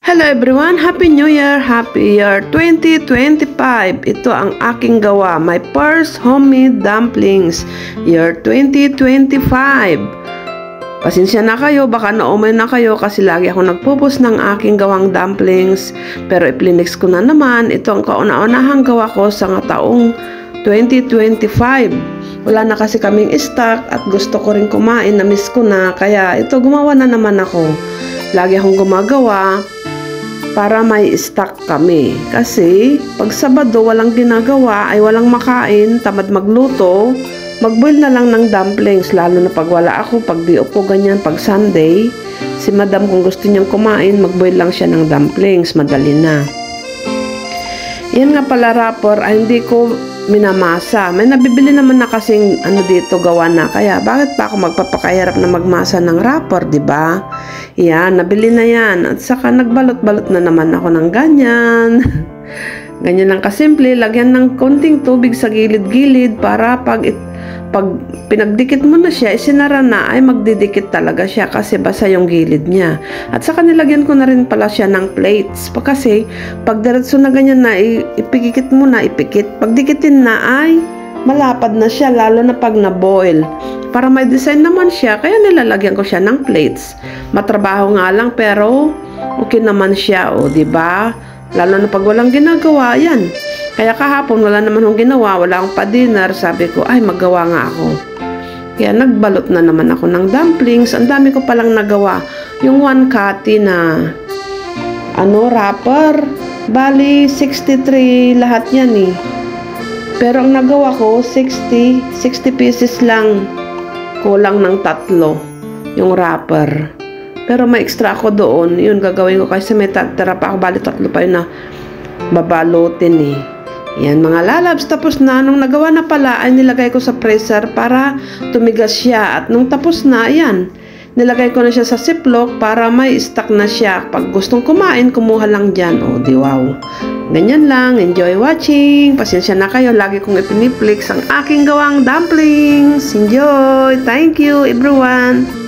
Hello everyone! Happy New Year! Happy Year 2025! Ito ang aking gawa, my first homemade dumplings, year 2025. Pasensya na kayo, baka naumay na kayo kasi lagi ako nagpupos ng aking gawang dumplings. Pero iplinix ko na naman, ito ang kauna-unahang gawa ko sa taong 2025. Wala na kasi kaming stock at gusto ko rin kumain, na-miss ko na, kaya ito gumawa na naman ako. Lagi akong gumagawa para may stock kami. Kasi pag Sabado walang ginagawa ay walang makain, tamad magluto, mag-boil na lang ng dumplings, lalo na pag wala ako, pag di upo ganyan, pag Sunday, si madam kung gusto niyang kumain, mag-boil lang siya ng dumplings, madali na. Yan nga pala wrapper ay hindi ko minamasa. May nabibili naman na kasing dito gawa na, kaya bakit pa ako magpapakahirap na magmasa ng wrapper, di ba? Yan, nabili na yan. At saka nagbalot-balot na naman ako ng ganyan. Ganyan lang kasimple, lagyan ng konting tubig sa gilid-gilid para pag pinagdikit mo na siya, isinara na, ay magdidikit talaga siya kasi basa yung gilid niya. At saka nilagyan ko na rin pala siya ng plates. Kasi pag diretso na ganyan na, ipikit mo na, ipikit. Pag dikitin na ay malapad na siya, lalo na pag na-boil. Para may design naman siya, kaya nilalagyan ko siya ng plates. Matrabaho nga lang pero okay naman siya, o di ba? Lalo na pag walang ginagawa, yan. Kaya kahapon wala naman akong ginawa, wala akong pa-dinner, sabi ko, ay maggawa nga ako. Kaya nagbalot na naman ako ng dumplings. Ang dami ko palang nagawa. Yung 1 cutty na wrapper, bali 63 lahat yan eh. Pero ang nagawa ko 60 pieces lang, kulang ng 3 yung wrapper. Pero may extra ako doon, yun gagawin ko kasi may tira pa ako, bali 3 pa yun na babalutin eh. Yan mga lalabs, tapos na. Nung nagawa na pala ay nilagay ko sa freezer para tumigas siya. At nung tapos na, yan, nilagay ko na siya sa ziplock para may stock na siya. Pag gustong kumain, kumuha lang dyan. O, di wow. Ganyan lang. Enjoy watching. Pasensya na kayo. Lagi kong ipiniflix ang aking gawang dumplings. Enjoy. Thank you everyone.